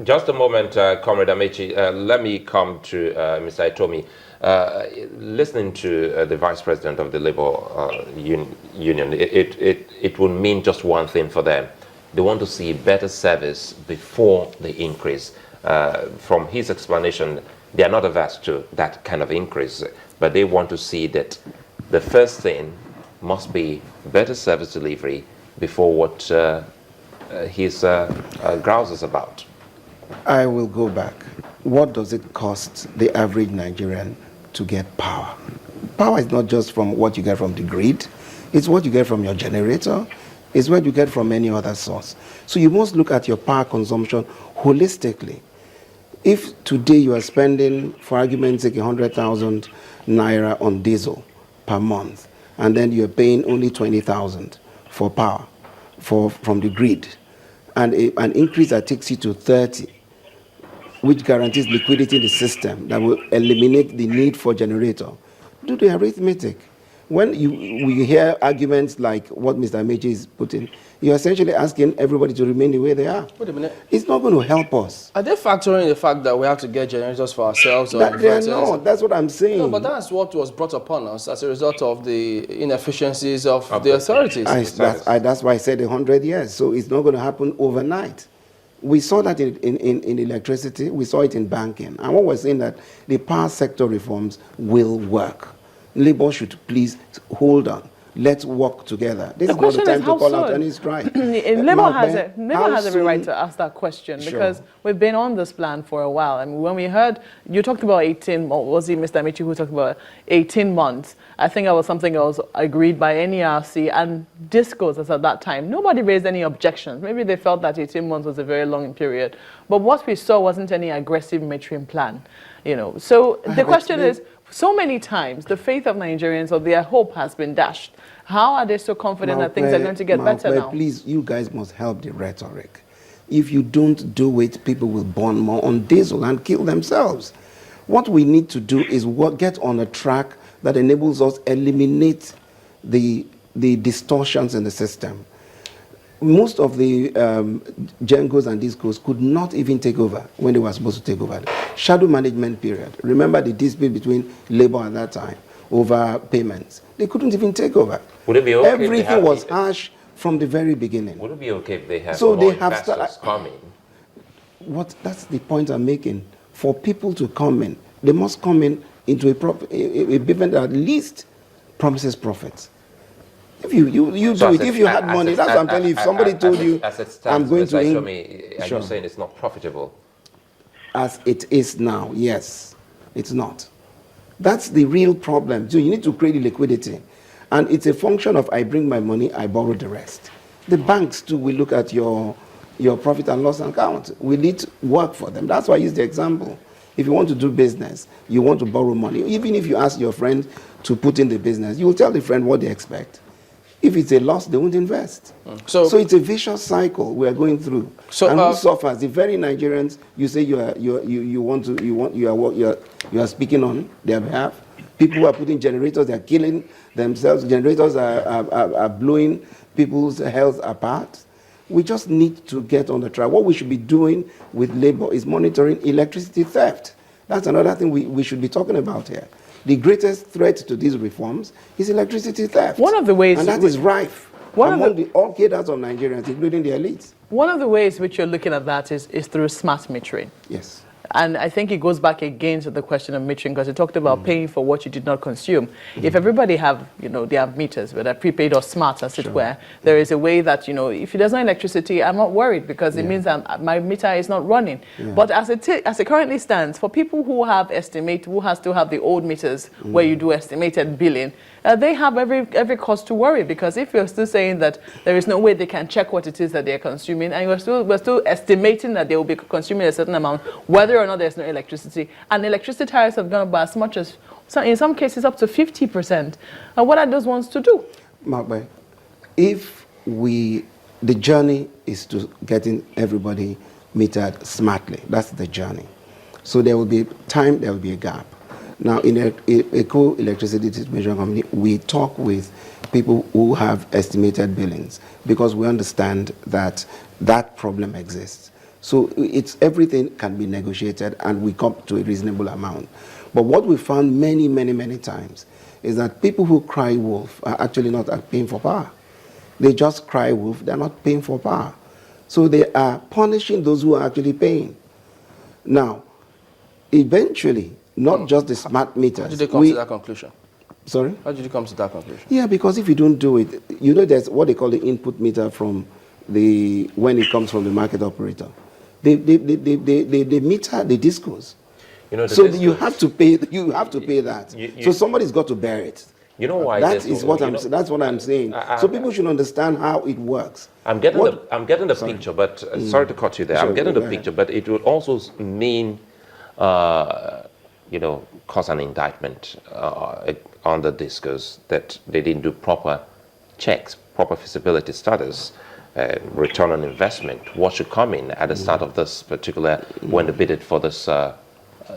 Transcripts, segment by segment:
Just a moment, Comrade Amechi. Let me come to Mr. Itomi. Listening to the Vice President of the Labour Union, it will mean just one thing for them. They want to see better service before the increase. From his explanation, they are not averse to that kind of increase, but they want to see that the first thing must be better service delivery before what his grouses about. I will go back. What does it cost the average Nigerian to get power? Power is not just from what you get from the grid. It's what you get from your generator. It's what you get from any other source. So you must look at your power consumption holistically. If today you are spending, for argument's sake, 100,000 naira on diesel per month, and then you're paying only 20,000 for power from the grid, and an increase that takes you to 30, which guarantees liquidity in the system that will eliminate the need for generator. Do the arithmetic. When we hear arguments like what Mr. Amechi is putting, you're essentially asking everybody to remain the way they are. Wait a minute. It's not going to help us. Are they factoring the fact that we have to get generators for ourselves? Or No, that's what I'm saying. No, but that's what was brought upon us as a result of the inefficiencies of the authorities. That's why I said 100 years. So it's not going to happen overnight. We saw that in electricity. We saw it in banking. And what we're saying that the power sector reforms will work. Labour should please hold on. Let's work together. This is not the time to call out any strike. Labour has every right to ask that question because we've been on this plan for a while. I mean, when we heard, you talked about 18, or was it Mr. Amici who talked about 18 months? I think that was something that was agreed by NERC and Discos at that time. Nobody raised any objections. Maybe they felt that 18 months was a very long period. But what we saw wasn't any aggressive metering plan. So the question is, so many times, the faith of Nigerians or their hope has been dashed. How are they so confident that things are going to get better now? Please, you guys must help the rhetoric. If you don't do it, people will burn more on diesel and kill themselves. What we need to do is get on a track that enables us eliminate the distortions in the system. Most of the Gencos and Discos could not even take over when they were supposed to take over. Shadow management period. Remember the dispute between Labour at that time over payments. They couldn't even take over. Would it be okay Everything was harsh from the very beginning. Would it be okay if they have investors coming? That's the point I'm making. For people to come in, they must come in into a business that at least promises profits. If you do it, if you had money, that's what I'm telling you. If somebody told you, I'm going to... Are you saying it's not profitable? As it is now, yes, it's not. That's the real problem. So you need to create liquidity. And it's a function of I bring my money, I borrow the rest. The banks too will look at your profit and loss account. Will it work for them? That's why I use the example. If you want to do business, you want to borrow money. Even if you ask your friend to put in the business, you will tell the friend what they expect. If it's a loss, they won't invest. So it's a vicious cycle we are going through. And who suffers? The very Nigerians you say you are speaking on their behalf. People who are putting generators, they are killing themselves. Generators are blowing people's health apart. We just need to get on the track. What we should be doing with Labour is monitoring electricity theft. That's another thing we should be talking about here. The greatest threat to these reforms is electricity theft. One of the ways... And that is rife among all cadres of Nigerians, including the elites. One of the ways which you're looking at that is through smart metering. Yes. And I think it goes back again to the question of metering, because you talked about paying for what you did not consume. If everybody have, they have meters, whether prepaid or smart, as it were, there is a way that, if there's no electricity, I'm not worried because it means that my meter is not running. But as it currently stands, for people who have still have the old meters where you do estimated billing, they have every cause to worry, because if you're still saying that there is no way they can check what it is that they're consuming, and we're still estimating that they will be consuming a certain amount, whether or not there's no electricity, and electricity tariffs have gone up by as much as, in some cases, up to 50%. And what are those ones to do? Mark, if the journey is to getting everybody metered smartly, that's the journey. So there will be time, there will be a gap. Now, in a co-electricity distribution company, we talk with people who have estimated billings because we understand that that problem exists. So everything can be negotiated and we come to a reasonable amount. But what we found many, many, many times is that people who cry wolf are actually not paying for power. They just cry wolf, they're not paying for power. So they are punishing those who are actually paying. Now, eventually, not just the smart meters. How did they come to that conclusion? Sorry? How did you come to that conclusion? Yeah, because if you don't do it, you know there's what they call the input meter when it comes from the market operator. They meter the discos. You know, so you have to pay. You have to pay that. You, so somebody's got to bear it. You know why? That's what I'm saying. So people should understand how it works. I'm getting the picture, but sorry to cut you there. Sure, I'm getting the picture, but it would also mean, cause an indictment on the discos that they didn't do proper checks, proper feasibility studies, return on investment, what should come in at the start of this particular, when they bid for this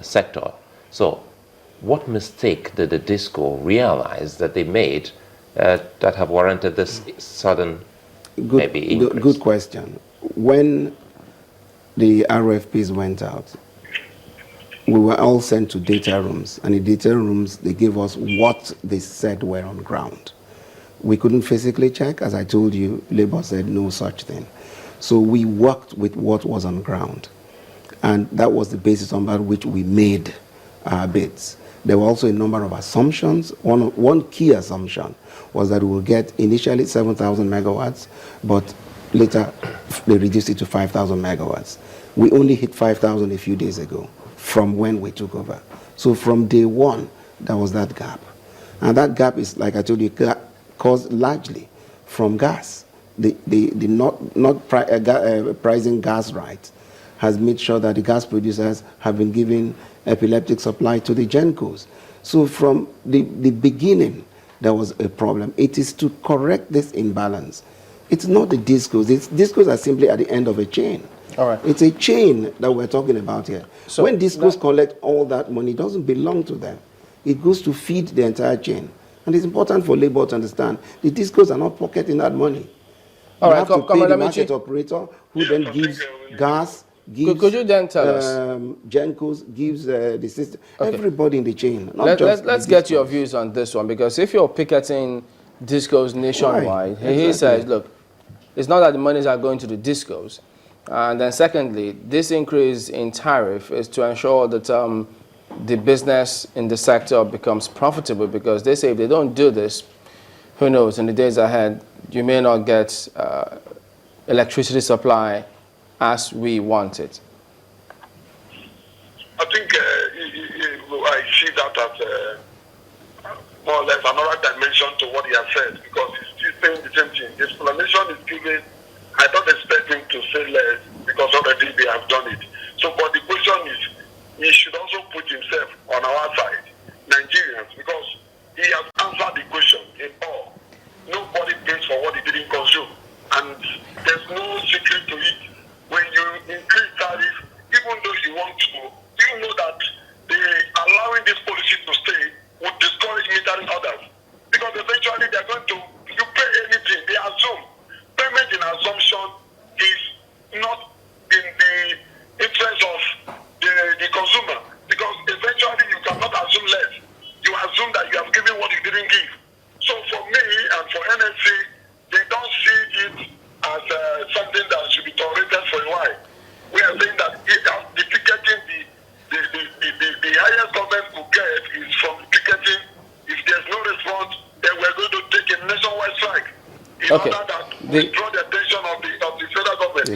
sector. So what mistake did the disco realize that they made that have warranted this sudden maybe increase? Good question. When the RFPs went out, we were all sent to data rooms, and in data rooms, they gave us what they said were on ground. We couldn't physically check. As I told you, Labour said no such thing. So we worked with what was on ground, and that was the basis on which we made our bids. There were also a number of assumptions. One key assumption was that we will get initially 7,000 megawatts, but later they reduced it to 5,000 megawatts. We only hit 5,000 a few days ago from when we took over. So from day one, there was that gap. And that gap is, like I told you, caused largely from gas. The pricing gas right has made sure that the gas producers have been giving epileptic supply to the GenCos. So from the beginning, there was a problem. It is to correct this imbalance. It's not the discos. Discos are simply at the end of a chain. All right. It's a chain that we're talking about here. So when discos collect all that money, it doesn't belong to them. It goes to feed the entire chain. And it's important for Labour to understand the discos are not pocketing that money. All you right, have to pay the market operator, who then gives gas, gives could you then tell us? GenCos, gives the system, Okay. everybody in the chain. Let's get your views on this one, because if you're picketing discos nationwide, he says, look, it's not that the monies are going to the discos. And then secondly, this increase in tariff is to ensure that the business in the sector becomes profitable, because they say if they don't do this, who knows, in the days ahead, you may not get electricity supply as we want it. I think I see that as more or less another dimension to what he has said, because he's still saying the same thing. The explanation is given. I don't expect him to say less, because already they have done it. So, but the question is, he should also put himself on our side, Nigerians, because he has answered the question in all. Nobody pays for what he didn't consume. And there's no secret to it. When you increase tariff, even though you want to, you know that allowing this policy to stay would discourage metering others. Because eventually they're going to, you pay anything, they assume. Payment in assumption is not in the interest of the consumer, because eventually you cannot assume less. You assume that you have given what you didn't give. So for me and for NSC, they don't see it as something that should be tolerated for a while. We are saying that the picketing, the highest government will get is from picketing. If there's no response, then we're going to take a nationwide strike. In order that we draw the attention of the federal government.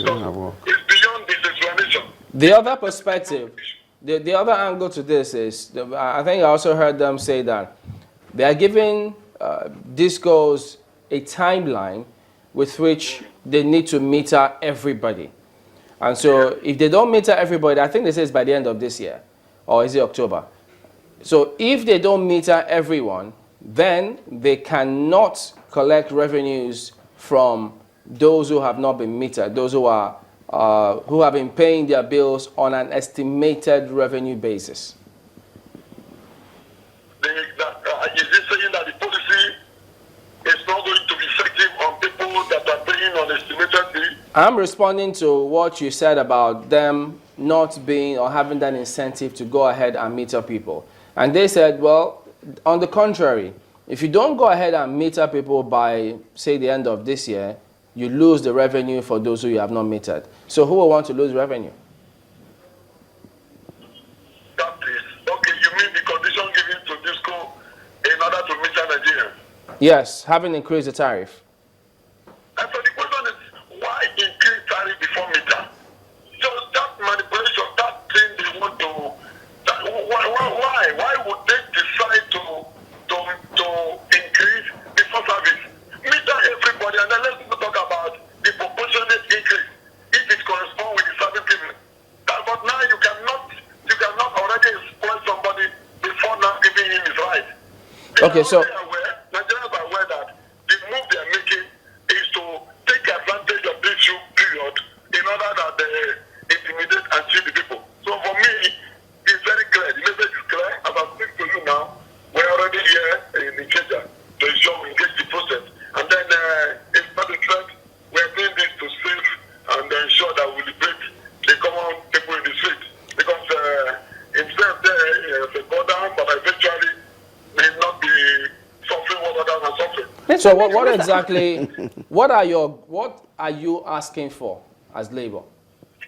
It's beyond this explanation. The other perspective, the other angle to this is, I think I also heard them say that they are giving discos a timeline with which they need to meter everybody. And so if they don't meter everybody, I think they say it's by the end of this year, or is it October? So if they don't meter everyone, then they cannot collect revenues from those who have not been metered, those who are who have been paying their bills on an estimated revenue basis. Is this saying that the policy is not going to be effective on people that are paying on estimated fee? I'm responding to what you said about them not being or having that incentive to go ahead and meet up people. And they said, well, on the contrary, if you don't go ahead and meet up people by, say, the end of this year, you lose the revenue for those who you have not meted. So who will want to lose revenue? That is, okay, you mean the condition given to Disco in order to meet Nigerians? Yes, having increased the tariff. And so the question is, why increase tariff before meter? So that manipulation, that thing they want to, why would they decide to increase before service? Meter everybody, and then let's talk about the proportionate increase if it corresponds with the service given. But now you cannot already exploit somebody before not giving him his right. Okay, so Nigerians are aware that the move they are making is to take advantage of this period in order that they intimidate and cheat the people. So for me, it's very clear. The message is clear. As I speak to you now, we're already here in the Kenya to ensure we engage the process. And then it's not a threat. We're doing this to save and ensure that we liberate the common people in the street. Because himself there is a go down, but eventually may not be suffering what others are suffering. So what exactly, what are you asking for as Labour?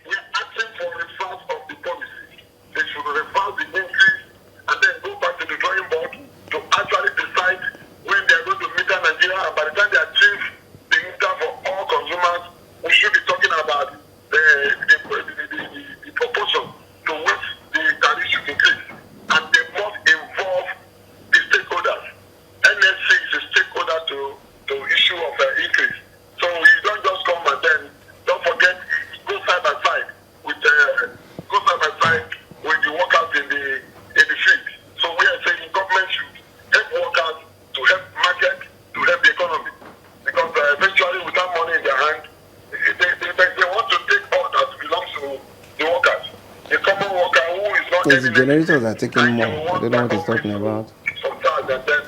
We're asking for reverse of the policy. They should reverse the increase and then go back to the drawing board to actually decide when they're going to meter Nigeria. And by the time they achieve the meter for all consumers, we should be talking about the proportion to which the tariff should increase. And they must involve the stakeholders. NSC is a stakeholder to issue of an increase. So you don't just come and then, don't forget, go side by side with the workers in the field. So we are saying government should help workers to help market, to help the economy. Because eventually without money in their hand, they want to take all that belongs to the workers. The common worker who is not Yes, the generators are taking more. I don't know what he's talking about. Sometimes and then